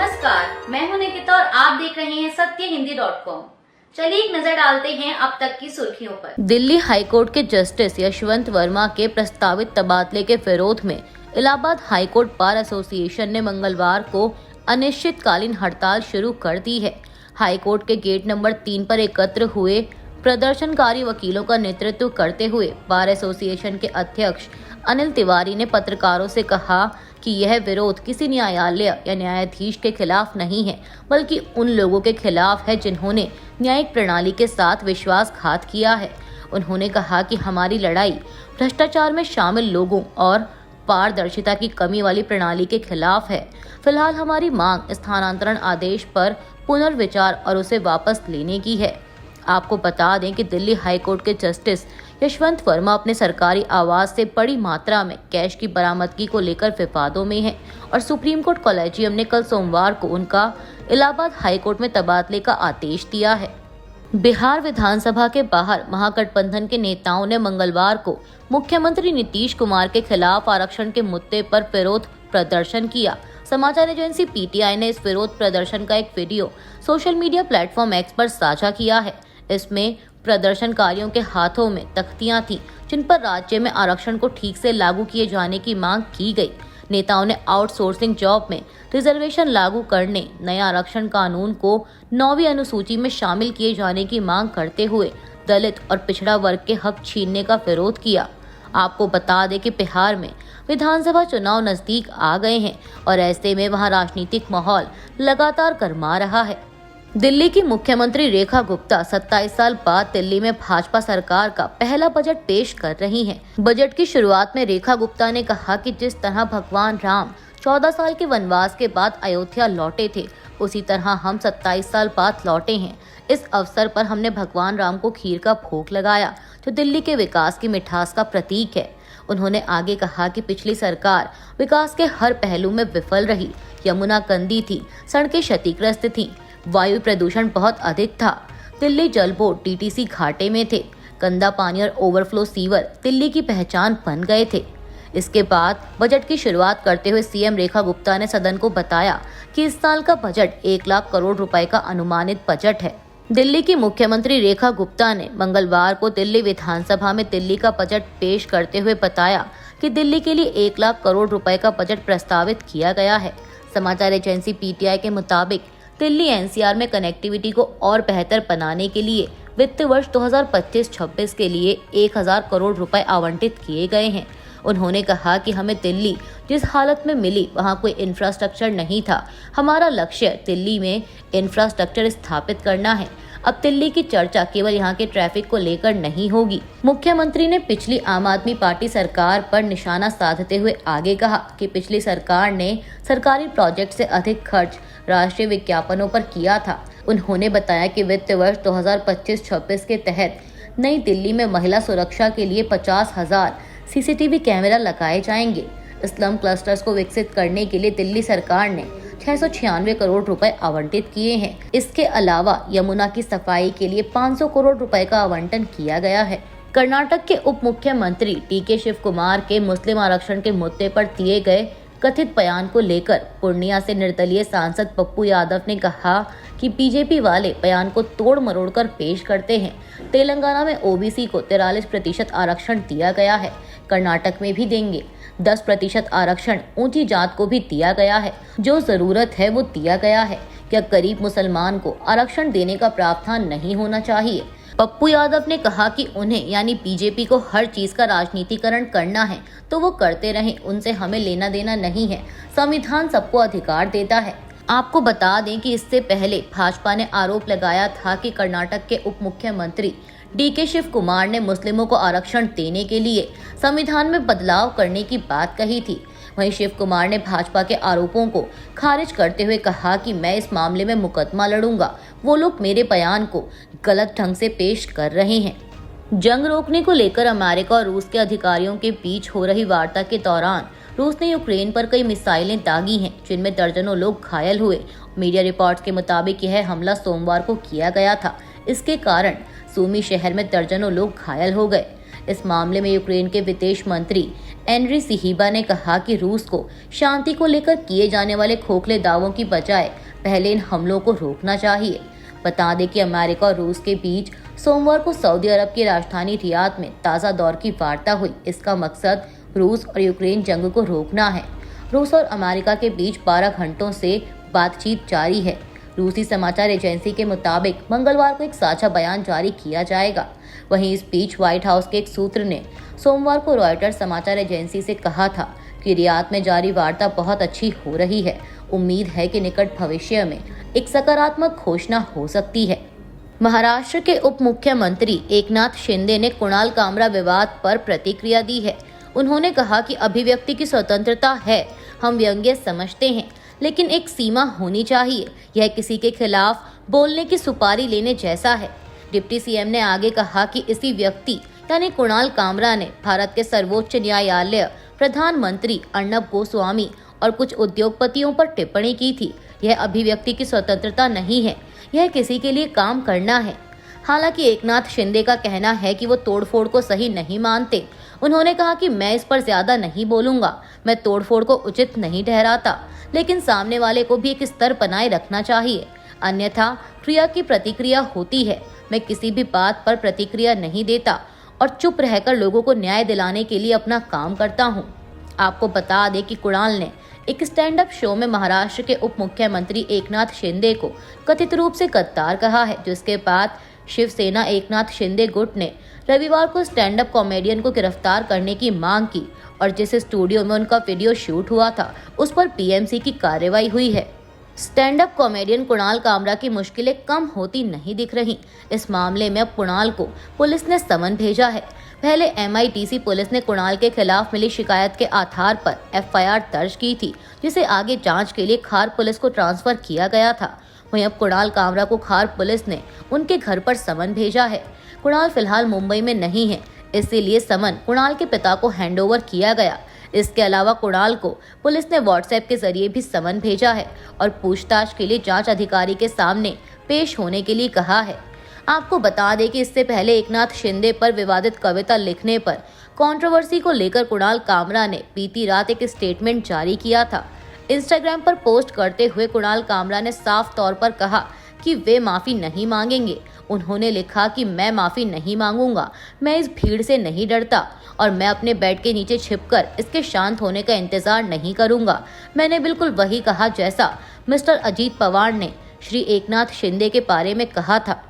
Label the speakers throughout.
Speaker 1: नमस्कार, मैं हूं निकिता और आप देख रहे हैं सत्यहिंदी.com। चलिए एक नजर डालते हैं अब तक की सुर्खियों पर।
Speaker 2: दिल्ली हाईकोर्ट के जस्टिस यशवंत वर्मा के प्रस्तावित तबादले के विरोध में इलाहाबाद हाईकोर्ट बार एसोसिएशन ने मंगलवार को अनिश्चितकालीन हड़ताल शुरू कर दी है। हाईकोर्ट के गेट नंबर 3 पर एकत्र हुए प्रदर्शनकारी वकीलों का नेतृत्व करते हुए बार एसोसिएशन के अध्यक्ष अनिल तिवारी ने पत्रकारों से कहा कि यह विरोध किसी न्यायालय या न्यायाधीश के खिलाफ नहीं है, बल्कि उन लोगों के खिलाफ है जिन्होंने न्यायिक प्रणाली के साथ विश्वासघात किया है। उन्होंने कहा कि हमारी लड़ाई भ्रष्टाचार में शामिल लोगों और पारदर्शिता की कमी वाली प्रणाली के खिलाफ है। फिलहाल हमारी मांग स्थानांतरण आदेश पर पुनर्विचार और उसे वापस लेने की है। आपको बता दें कि दिल्ली हाईकोर्ट के जस्टिस यशवंत वर्मा अपने सरकारी आवास से बड़ी मात्रा में कैश की बरामदगी को लेकर विवादों में हैं और सुप्रीम कोर्ट कॉलेजियम ने कल सोमवार को उनका इलाहाबाद हाईकोर्ट में तबादले का आदेश दिया है। बिहार विधानसभा के बाहर महागठबंधन के नेताओं ने मंगलवार को मुख्यमंत्री नीतीश कुमार के खिलाफ आरक्षण के मुद्दे पर विरोध प्रदर्शन किया। समाचार एजेंसी पीटीआई ने इस विरोध प्रदर्शन का एक video social media platform x पर साझा किया है। इसमें प्रदर्शनकारियों के हाथों में तख्तियां थीं, जिन पर राज्य में आरक्षण को ठीक से लागू किए जाने की मांग की गई। नेताओं ने आउटसोर्सिंग जॉब में रिजर्वेशन लागू करने, नया आरक्षण कानून को 9वीं अनुसूची में शामिल किए जाने की मांग करते हुए दलित और पिछड़ा वर्ग के हक छीनने का विरोध किया। आपको बता दें कि बिहार में विधानसभा चुनाव नजदीक आ गए हैं और ऐसे में वहां राजनीतिक माहौल लगातार गर्मा रहा है। दिल्ली की मुख्यमंत्री रेखा गुप्ता 27 साल बाद दिल्ली में भाजपा सरकार का पहला बजट पेश कर रही हैं। बजट की शुरुआत में रेखा गुप्ता ने कहा कि जिस तरह भगवान राम 14 साल के वनवास के बाद अयोध्या लौटे थे, उसी तरह हम 27 साल बाद लौटे हैं। इस अवसर पर हमने भगवान राम को खीर का भोग लगाया, जो दिल्ली के विकास की मिठास का प्रतीक है। उन्होंने आगे कहा कि पिछली सरकार विकास के हर पहलू में विफल रही। यमुना गंदी थी, सड़कें क्षतिग्रस्त थीं, वायु प्रदूषण बहुत अधिक था। दिल्ली जल बोर्ड टीटीसी घाटे में थे। गंदा पानी और ओवरफ्लो सीवर दिल्ली की पहचान बन गए थे। इसके बाद बजट की शुरुआत करते हुए सीएम रेखा गुप्ता ने सदन को बताया कि इस साल का बजट 1 लाख करोड़ रुपए का अनुमानित बजट है। दिल्ली की मुख्यमंत्री रेखा गुप्ता ने मंगलवार को दिल्ली विधानसभा में दिल्ली का बजट पेश करते हुए बताया कि दिल्ली के लिए 1 लाख करोड़ रुपए का बजट प्रस्तावित किया गया है। समाचार एजेंसी पीटीआई के मुताबिक दिल्ली एनसीआर में कनेक्टिविटी को और बेहतर बनाने के लिए वित्त वर्ष 2025-26 के लिए 1000 करोड़ रुपए आवंटित किए गए हैं। उन्होंने कहा कि हमें दिल्ली जिस हालत में मिली वहां कोई इंफ्रास्ट्रक्चर नहीं था। हमारा लक्ष्य दिल्ली में इंफ्रास्ट्रक्चर स्थापित करना है। अब दिल्ली की चर्चा केवल यहाँ के ट्रैफिक को लेकर नहीं होगी। मुख्यमंत्री ने पिछली आम आदमी पार्टी सरकार पर निशाना साधते हुए आगे कहा कि पिछली सरकार ने सरकारी प्रोजेक्ट से अधिक खर्च राष्ट्रीय विज्ञापनों पर किया था। उन्होंने बताया कि वित्त वर्ष 2025-26 के तहत नई दिल्ली में महिला सुरक्षा के लिए 50,000 सीसीटीवी कैमरा लगाए जाएंगे। स्लम क्लस्टर्स को विकसित करने के लिए दिल्ली सरकार ने 696 करोड़ रुपए आवंटित किए हैं। इसके अलावा यमुना की सफाई के लिए 500 करोड़ रुपए का आवंटन किया गया है। कर्नाटक के उप मुख्यमंत्री डीके शिव कुमार के मुस्लिम आरक्षण के मुद्दे पर दिए गए कथित बयान को लेकर पूर्णिया से निर्दलीय सांसद पप्पू यादव ने कहा कि बीजेपी वाले बयान को तोड़ मरोड़ कर पेश करते हैं। तेलंगाना में ओबीसी को 43% आरक्षण दिया गया है, कर्नाटक में भी देंगे। 10% आरक्षण ऊंची जात को भी दिया गया है। जो जरूरत है वो दिया गया है। क्या गरीब मुसलमान को आरक्षण देने का प्रावधान नहीं होना चाहिए? पप्पू यादव ने कहा कि उन्हें यानी बीजेपी को हर चीज का राजनीतिकरण करना है तो वो करते रहें, उनसे हमें लेना देना नहीं है। संविधान सबको अधिकार देता है। आपको बता दें कि इससे पहले भाजपा ने आरोप लगाया था कि कर्नाटक के उप मुख्यमंत्री डीके शिव कुमार ने मुस्लिमों को आरक्षण देने के लिए संविधान में बदलाव करने की बात कही थी। वहीं शिव कुमार ने भाजपा के आरोपों को खारिज करते हुए कहा कि मैं इस मामले में मुकदमा लड़ूंगा। वो लोग मेरे बयान को गलत ढंग से पेश कर रहे हैं। जंग रोकने को लेकर अमेरिका और रूस के अधिकारियों के बीच हो रही वार्ता के दौरान रूस ने यूक्रेन पर कई मिसाइलें दागी हैं, जिनमें दर्जनों लोग घायल हुए। मीडिया रिपोर्ट्स के मुताबिक यह हमला सोमवार को किया गया था। इसके कारण सूमी शहर में दर्जनों लोग घायल हो गए। इस मामले में यूक्रेन के विदेश मंत्री एनरी सिहिबा ने कहा कि रूस को शांति को लेकर किए जाने वाले खोखले दावों की बजाय पहले इन हमलों को रोकना चाहिए। बता दें कि अमेरिका और रूस के बीच सोमवार को सऊदी अरब की राजधानी रियाद में ताज़ा दौर की वार्ता हुई। इसका मकसद रूस और यूक्रेन जंग को रोकना है। रूस और अमेरिका के बीच 12 घंटों से बातचीत जारी है। रूसी समाचार एजेंसी के मुताबिक मंगलवार को एक साझा बयान जारी किया जाएगा। वहीं इस बीच व्हाइट हाउस के एक सूत्र ने सोमवार को रॉयटर्स समाचार एजेंसी से कहा था कि रियाद में जारी वार्ता बहुत अच्छी हो रही है। उम्मीद है कि निकट भविष्य में एक सकारात्मक घोषणा हो सकती है। महाराष्ट्र के उप मुख्यमंत्री एकनाथ शिंदे ने कुणाल कामरा विवाद पर प्रतिक्रिया दी है। उन्होंने कहा कि अभिव्यक्ति की स्वतंत्रता है, हम व्यंग्य समझते हैं, लेकिन एक सीमा होनी चाहिए। यह किसी के खिलाफ बोलने की सुपारी लेने जैसा है। डिप्टी सीएम ने आगे कहा कि इसी व्यक्ति यानी कुणाल कामरा ने भारत के सर्वोच्च न्यायालय, प्रधानमंत्री अर्णब गोस्वामी और कुछ उद्योगपतियों पर टिप्पणी की थी। यह अभिव्यक्ति की स्वतंत्रता नहीं है, यह किसी के लिए काम करना है। हालांकि एकनाथ शिंदे का कहना है कि वो तोड़फोड़ को सही नहीं मानते। उन्होंने कहा कि मैं इस पर ज्यादा नहीं बोलूंगा, मैं तोड़फोड़ को उचित नहीं ठहराता, लेकिन सामने वाले को भी एक स्तर बनाए रखना चाहिए, अन्यथा क्रिया की प्रतिक्रिया होती है। मैं किसी भी बात पर प्रतिक्रिया नहीं देता और चुप रहकर लोगों को न्याय दिलाने के लिए अपना काम करता हूँ। आपको बता दें कि कुणाल ने एक स्टैंड अप शो में महाराष्ट्र के उप मुख्यमंत्री एकनाथ शिंदे को कथित रूप से गद्दार कहा है, जिसके बाद शिवसेना एकनाथ शिंदे गुट ने रविवार को स्टैंड अप कॉमेडियन को गिरफ्तार करने की मांग की और जिस स्टूडियो में उनका वीडियो शूट हुआ था उस पर पीएमसी की कार्रवाई हुई है। Stand up comedian Kunal Kamra की मुश्किलें कम होती नहीं दिख रही। इस मामले में अब कुणाल को पुलिस ने समन भेजा है। पहले एमआईटीसी पुलिस ने कुणाल के खिलाफ मिली शिकायत के आधार पर एफआईआर दर्ज की थी, जिसे आगे जांच के लिए खार पुलिस को ट्रांसफर किया गया था। वहीं अब कुणाल कामरा को खार पुलिस ने उनके घर पर समन भेजा है। कुणाल फिलहाल मुंबई में नहीं है, इसीलिए समन कुणाल के पिता को हैंडओवर किया गया। इसके अलावा कुणाल को पुलिस ने व्हाट्सएप के जरिए भी समन भेजा है और पूछताछ के लिए जांच अधिकारी के सामने पेश होने के लिए कहा है। आपको बता दें कि इससे पहले एकनाथ शिंदे पर विवादित कविता लिखने पर कंट्रोवर्सी को लेकर कुणाल कामरा ने बीती रात एक स्टेटमेंट जारी किया था। इंस्टाग्राम पर पोस्ट करते हुए कुणाल कामरा ने साफ तौर पर कहा कि वे माफी नहीं मांगेंगे। उन्होंने लिखा कि मैं माफी नहीं मांगूंगा, मैं इस भीड़ से नहीं डरता और मैं अपने बेड के नीचे छिपकर इसके शांत होने का इंतजार नहीं करूंगा। मैंने बिल्कुल वही कहा जैसा मिस्टर अजीत पवार ने श्री एकनाथ शिंदे के बारे में कहा था।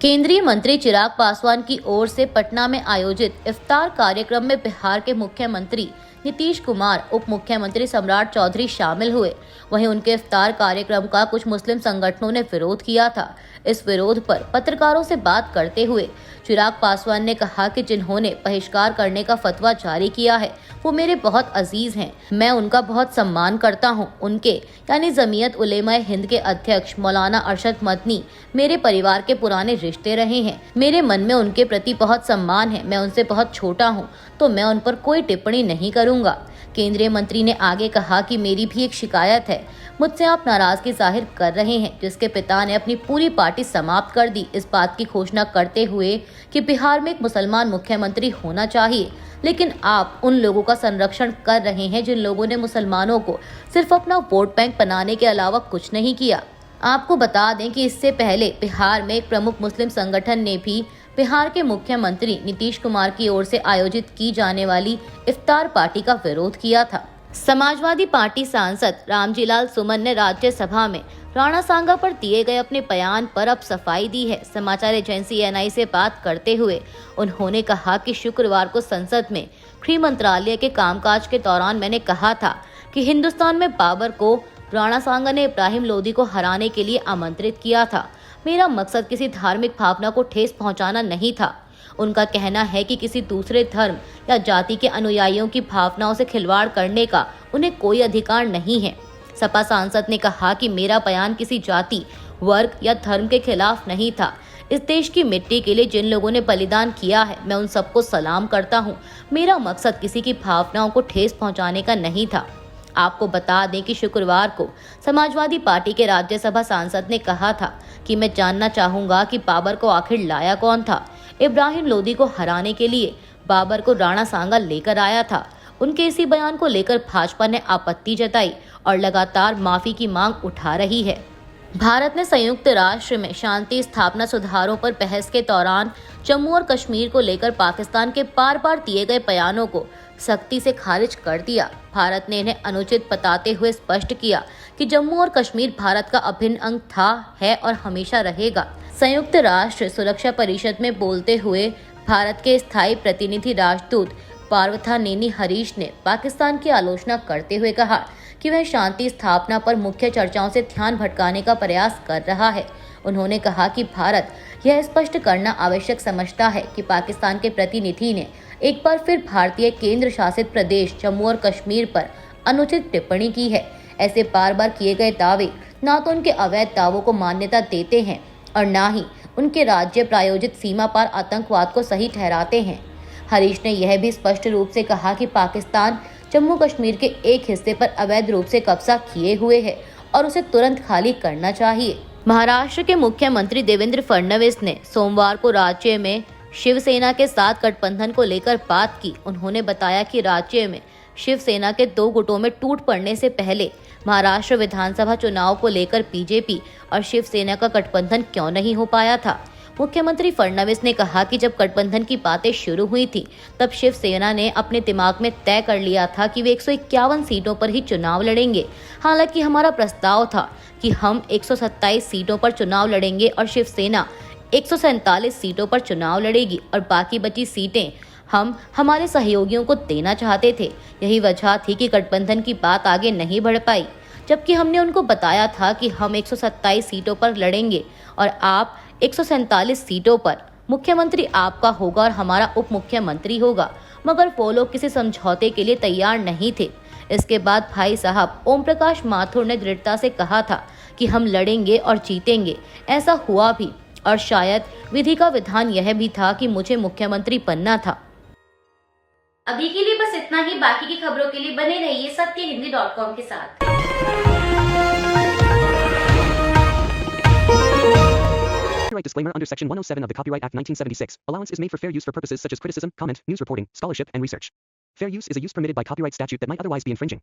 Speaker 2: केंद्रीय मंत्री चिराग पासवान की ओर से पटना में आयोजित इफ्तार कार्यक्रम में बिहार के मुख्यमंत्री नीतीश कुमार, उप मुख्यमंत्री सम्राट चौधरी शामिल हुए। वहीं उनके इफ्तार कार्यक्रम का कुछ मुस्लिम संगठनों ने विरोध किया था। इस विरोध पर पत्रकारों से बात करते हुए चिराग पासवान ने कहा कि जिन्होंने बहिष्कार करने का फतवा जारी किया है वो मेरे बहुत अजीज हैं, मैं उनका बहुत सम्मान करता हूं। उनके यानी जमीयत उलेमा हिंद के अध्यक्ष मौलाना अरशद मदनी मेरे परिवार के पुराने रिश्ते रहे हैं। मेरे मन में उनके प्रति बहुत सम्मान है। मैं उनसे बहुत छोटा हूं, तो मैं उन पर कोई टिप्पणी नहीं करूंगा। केंद्रीय मंत्री ने आगे कहा कि मेरी भी एक शिकायत है, मुझसे आप नाराजगी जाहिर कर रहे हैं, जिसके पिता ने अपनी पूरी पार्टी समाप्त कर दी, इस बात की घोषणा करते हुए कि बिहार में एक मुसलमान मुख्यमंत्री होना चाहिए। लेकिन आप उन लोगों का संरक्षण कर रहे हैं जिन लोगों ने मुसलमानों को सिर्फ अपना वोट बैंक बनाने के अलावा कुछ नहीं किया। आपको बता दें कि इससे पहले बिहार में एक प्रमुख मुस्लिम संगठन ने भी बिहार के मुख्यमंत्री नीतीश कुमार की ओर से आयोजित की जाने वाली इफ्तार पार्टी का विरोध किया था। समाजवादी पार्टी सांसद रामजीलाल सुमन ने राज्यसभा में राणा सांगा पर दिए गए अपने बयान पर अब सफाई दी है। समाचार एजेंसी एनआई से बात करते हुए उन्होंने कहा कि शुक्रवार को संसद में गृह मंत्रालय के कामकाज के दौरान मैंने कहा था कि हिंदुस्तान में बाबर को राणा सांगा ने इब्राहिम लोदी को हराने के लिए आमंत्रित किया था। मेरा मकसद किसी धार्मिक भावना को ठेस पहुंचाना नहीं था। उनका कहना है कि किसी दूसरे धर्म या जाति के अनुयायियों की भावनाओं से खिलवाड़ करने का उन्हें कोई अधिकार नहीं है। सपा सांसद ने कहा कि मेरा बयान किसी जाति, वर्ग या धर्म के खिलाफ नहीं था। इस देश की मिट्टी के लिए जिन लोगों ने बलिदान किया है, मैं उन सबको सलाम करता हूं। मेरा मकसद किसी की भावनाओं को ठेस पहुंचाने का नहीं था। आपको बता दें कि शुक्रवार को समाजवादी पार्टी के राज्यसभा सांसद ने कहा था कि मैं जानना चाहूंगा कि बाबर को आखिर लाया कौन था। इब्राहिम लोदी को हराने के लिए बाबर को राणा सांगा लेकर आया था। उनके इसी बयान को लेकर भाजपा ने आपत्ति जताई और लगातार माफी की मांग उठा रही है। भारत ने संयुक्त राष्ट्र में शांति स्थापना सुधारों पर बहस के दौरान जम्मू और कश्मीर को लेकर पाकिस्तान के बार बार दिए गए बयानों को सख्ती से खारिज कर दिया। भारत ने इन्हें अनुचित बताते हुए स्पष्ट किया कि जम्मू और कश्मीर भारत का अभिन्न अंग था, है और हमेशा रहेगा। संयुक्त राष्ट्र सुरक्षा परिषद में बोलते हुए भारत के स्थायी प्रतिनिधि राजदूत पार्थानेनी हरीश ने पाकिस्तान की आलोचना करते हुए कहा कि वह शांति स्थापना पर मुख्य चर्चाओं से ध्यान भटकाने का प्रयास कर रहा है। उन्होंने कहा कि भारत यह स्पष्ट करना आवश्यक समझता है कि पाकिस्तान के प्रतिनिधि ने एक बार फिर भारतीय केंद्र शासित प्रदेश जम्मू और कश्मीर पर अनुचित टिप्पणी की है। ऐसे बार बार किए गए दावे न तो उनके अवैध दावों को मान्यता देते हैं और न ही उनके राज्य प्रायोजित सीमा पार आतंकवाद को सही ठहराते हैं। हरीश ने यह भी स्पष्ट रूप से कहा कि पाकिस्तान जम्मू कश्मीर के एक हिस्से पर अवैध रूप से कब्जा किए हुए है और उसे तुरंत खाली करना चाहिए। महाराष्ट्र के मुख्यमंत्री देवेंद्र फडणवीस ने सोमवार को राज्य में शिवसेना के साथ गठबंधन को लेकर बात की। उन्होंने बताया कि राज्य में शिवसेना के 2 गुटों में टूट पड़ने से पहले महाराष्ट्र विधानसभा चुनाव को लेकर बीजेपी और शिवसेना का गठबंधन क्यों नहीं हो पाया था। मुख्यमंत्री फडणवीस ने कहा कि जब गठबंधन की बातें शुरू हुई थी तब शिवसेना ने अपने दिमाग में तय कर लिया था कि वे 151 सीटों पर ही चुनाव लड़ेंगे। हालांकि हमारा प्रस्ताव था कि हम 127 सीटों पर चुनाव लड़ेंगे और शिवसेना 147 सीटों पर चुनाव लड़ेगी और बाकी बची सीटें हम हमारे सहयोगियों को देना चाहते थे। यही वजह थी कि गठबंधन की बात आगे नहीं बढ़ पाई, जबकि हमने उनको बताया था कि हम 127 सीटों पर लड़ेंगे और आप 147 सीटों पर। मुख्यमंत्री आपका होगा और हमारा उप मुख्यमंत्री होगा, मगर वो लोग किसी समझौते के लिए तैयार नहीं थे। इसके बाद भाई साहब ओम प्रकाश माथुर ने दृढ़ता से कहा था कि हम लड़ेंगे और जीतेंगे। ऐसा हुआ भी और शायद विधि का विधान यह भी था कि मुझे मुख्यमंत्री बनना था।
Speaker 1: अभी के लिए बस इतना ही। बाकी की खबरों के लिए बने रहिए सत्यहिंदी.com के साथ।
Speaker 3: Copyright disclaimer under Section 107 of the Copyright Act 1976. Allowance is made for fair use for purposes such as criticism, comment, news reporting, scholarship, and research. Fair use is a use permitted by copyright statute that might otherwise be infringing.